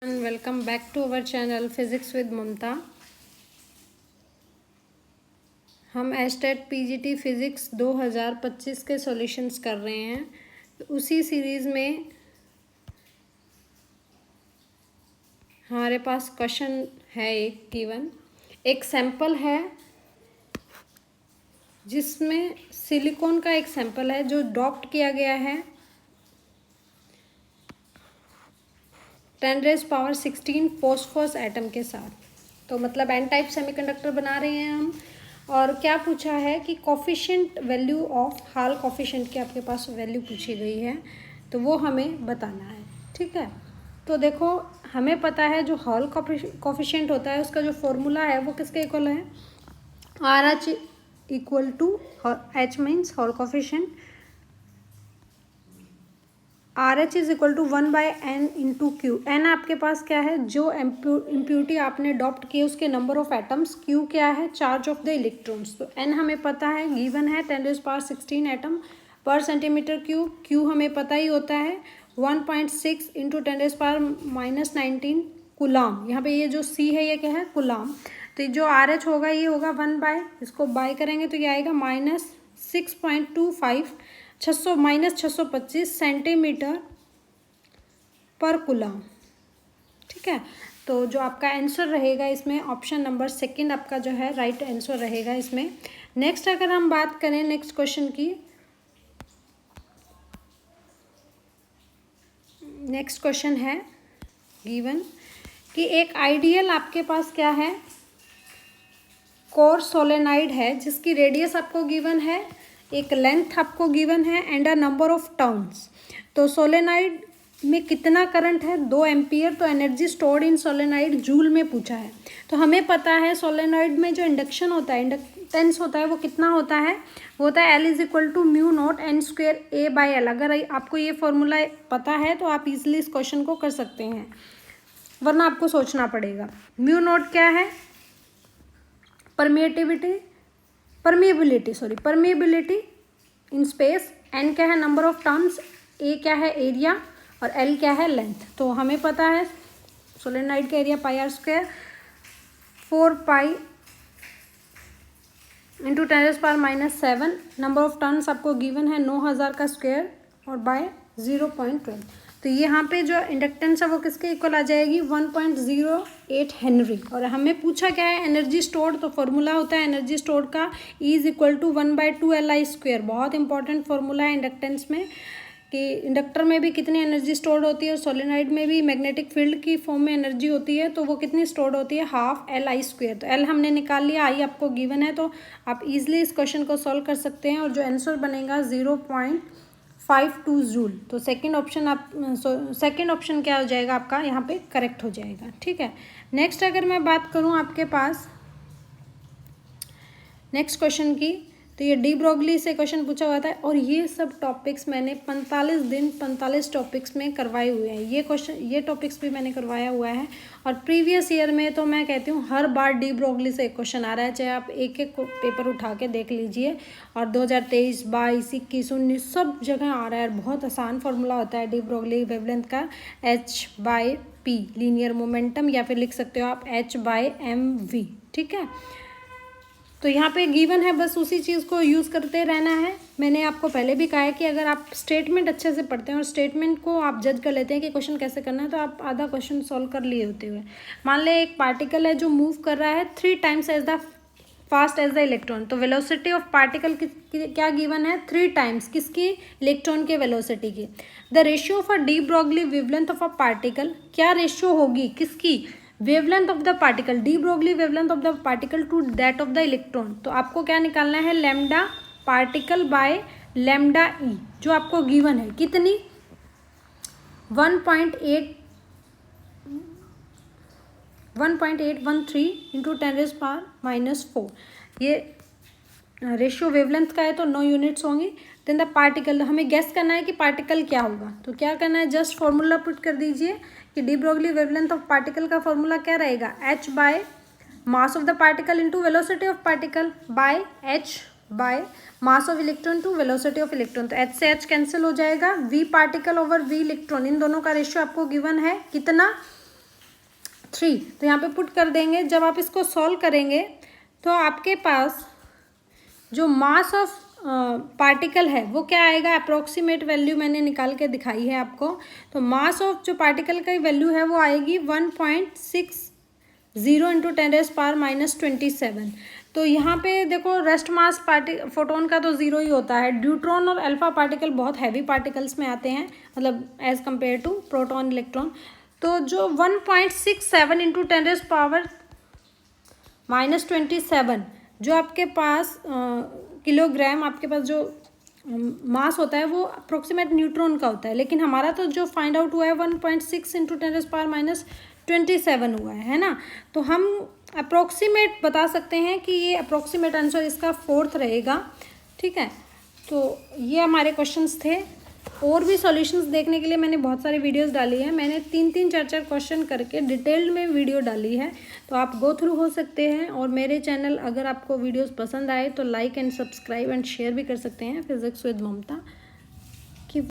And welcome back to our channel Physics with ममता। हम estate PGT physics 2025 के solutions कर रहे हैं। उसी सीरीज़ में हमारे पास क्वेश्चन है एक गिवन, एक सैंपल है जिसमें सिलिकॉन का एक सैंपल है जो डॉप्ड किया गया है 10⁻16 फॉस्फोरस एटम के साथ। तो मतलब एन टाइप सेमीकंडक्टर बना रहे हैं हम। और क्या पूछा है कि coefficient value of hall coefficient की आपके पास वैल्यू पूछी गई है, तो वो हमें बताना है। ठीक है, तो देखो हमें पता है जो हॉल कोफिशिएंट होता है उसका जो फॉर्मूला है वो किसके इक्वल है, R H equal to H means Hall coefficient, R H is equal to 1/n into Q. N आपके पास क्या है, जो इम्प्यूरिटी आपने अडॉप्ट की उसके नंबर ऑफ एटम्स, क्यू क्या है, चार्ज ऑफ द इलेक्ट्रॉन्स। तो एन हमें पता है, गिवन है 10⁻16 एटम पर सेंटीमीटर क्यूब। क्यू हमें पता ही होता है 1.6 इंटू 10⁻−19 कुलाम। यहाँ पे ये जो सी है ये क्या है, कुलाम। तो जो आर एच होगा ये होगा 1/, इसको बाय करेंगे तो ये आएगा -6.25 -625 सेंटीमीटर पर कुलाम। ठीक है, तो जो आपका आंसर रहेगा इसमें ऑप्शन नंबर सेकंड आपका जो है राइट आंसर रहेगा इसमें। नेक्स्ट अगर हम बात करें नेक्स्ट क्वेश्चन की, नेक्स्ट क्वेश्चन है गिवन कि एक आइडियल आपके पास क्या है, कोर सोलेनाइड है जिसकी रेडियस आपको गिवन है, एक लेंथ आपको गिवन है and a number of turns. तो सोलेनाइड में कितना करंट है, 2 एम्पियर। तो energy stored in solenoid joule में पूछा है। तो हमें पता है सोलेनाइड में जो इंडक्शन होता है, इंडक्टेंस होता है, वो कितना होता है, वो होता है L is equal to μ0n² A/L। अगर आपको ये फॉर्मूला पता है तो आप इजिली इस क्वेश्चन को कर सकते हैं, वरना आपको सोचना पड़ेगा। μ0 क्या है, परमिएबिलिटी इन स्पेस, एन क्या है नंबर ऑफ टर्न्स, ए क्या है एरिया और एल क्या है लेंथ। तो हमें पता है सोलेनाइड का area πr², 4π into 10⁻⁻7, number of turns आपको गिवन है 9000 का स्क्वायर और बाय 0.12। तो यहाँ पे जो इंडक्टेंस है वो किसके इक्वल आ जाएगी, 1.08 हेनरी। और हमें पूछा क्या है, एनर्जी स्टोर्ड। तो फॉर्मूला होता है एनर्जी स्टोर्ड का E is equal to 1/2LI²। बहुत इंपॉर्टेंट फॉर्मूला है इंडक्टेंस में कि इंडक्टर में भी कितनी एनर्जी स्टोर्ड होती है और सोलेनाइड में भी मैग्नेटिक फील्ड की फॉर्म में एनर्जी होती है, तो वो कितनी स्टोर्ड होती है, 1/2LI²। तो एल हमने निकाल लिया, आई आपको गिवन है, तो आप इजीली इस क्वेश्चन को सॉल्व कर सकते हैं और जो आंसर बनेगा 0.52 जूल। तो सेकंड ऑप्शन क्या हो जाएगा आपका यहाँ पे करेक्ट हो जाएगा। ठीक है, नेक्स्ट अगर मैं बात करूँ आपके पास नेक्स्ट क्वेश्चन की, तो ये डी ब्रोगली से क्वेश्चन पूछा हुआ था और ये सब टॉपिक्स मैंने 45 दिन 45 टॉपिक्स में करवाए हुए हैं। ये टॉपिक्स भी मैंने करवाया हुआ है और प्रीवियस ईयर में तो मैं कहती हूँ हर बार डी ब्रोगली से एक क्वेश्चन आ रहा है, चाहे आप एक एक पेपर उठा के देख लीजिए। और 2023, 22, 21, 19 सब जगह आ रहा है। बहुत आसान फार्मूला होता है डी ब्रोगली वेवलेंथ का, H/P लीनियर मोमेंटम, या फिर लिख सकते हो आप H/mv। ठीक है, तो यहाँ पे गिवन है, बस उसी चीज़ को यूज़ करते रहना है। मैंने आपको पहले भी कहा है कि अगर आप स्टेटमेंट अच्छे से पढ़ते हैं और स्टेटमेंट को आप जज कर लेते हैं कि क्वेश्चन कैसे करना है, तो आप आधा क्वेश्चन सॉल्व कर लिए होते हुए। मान ले एक पार्टिकल है जो मूव कर रहा है 3 times as the fast as the electron. तो वेलोसिटी ऑफ पार्टिकल क्या गिवन है, 3 टाइम्स किसकी, इलेक्ट्रॉन के वेलोसिटी की। The ratio of a de Broglie wavelength of a particle, क्या रेशियो होगी किसकी, wavelength of the particle, de Broglie wavelength of the particle to that of the electron. तो आपको क्या निकालना है, lambda particle by lambda E, जो आपको गिवन है कितनी, 1.813 इंटू 10⁻⁻4। ये रेशियो वेवलेंथ का है तो 9 यूनिट्स होंगी। देन द पार्टिकल, हमें गेस करना है कि पार्टिकल क्या होगा। तो क्या करना है, जस्ट फॉर्मूला पुट कर दीजिए कि de Broglie wavelength of particle का फॉर्मूला क्या रहेगा, H by mass of the particle into velocity of particle by H by mass of electron to velocity of electron. तो H से H कैंसिल हो जाएगा, V particle over V electron, इन दोनों का रेशियो आपको गिवन है कितना, 3। तो यहाँ पे पुट कर देंगे। जब आप इसको सॉल्व करेंगे तो आपके पास जो मास ऑफ पार्टिकल है वो क्या आएगा, अप्रोक्सीमेट वैल्यू मैंने निकाल के दिखाई है आपको। तो मास ऑफ जो पार्टिकल का वैल्यू है वो आएगी 1.60 इंटू 10⁻⁻27। तो यहाँ पे देखो रेस्ट मास फोटोन का तो ज़ीरो ही होता है। ड्यूट्रॉन और अल्फा पार्टिकल बहुत हैवी पार्टिकल्स में आते हैं, मतलब as compare to proton electron. तो जो 1.67 इंटू 10⁻⁻27 जो आपके पास किलोग्राम आपके पास जो मास होता है वो अप्रोक्सीमेट न्यूट्रॉन का होता है, लेकिन हमारा तो जो फाइंड आउट हुआ है 1.6 इंटू 10⁻⁻27 हुआ है ना। तो हम अप्रोक्सीमेट बता सकते हैं कि ये अप्रोक्सीमेट आंसर इसका 4th रहेगा। ठीक है, तो ये हमारे क्वेश्चंस थे। और भी सॉल्यूशंस देखने के लिए मैंने बहुत सारी वीडियोस डाली है। मैंने 3-3 4-4 क्वेश्चन करके डिटेल्ड में वीडियो डाली है, तो आप गो थ्रू हो सकते हैं। और मेरे चैनल अगर आपको वीडियोस पसंद आए तो like and subscribe and share भी कर सकते हैं, फिजिक्स विद ममता।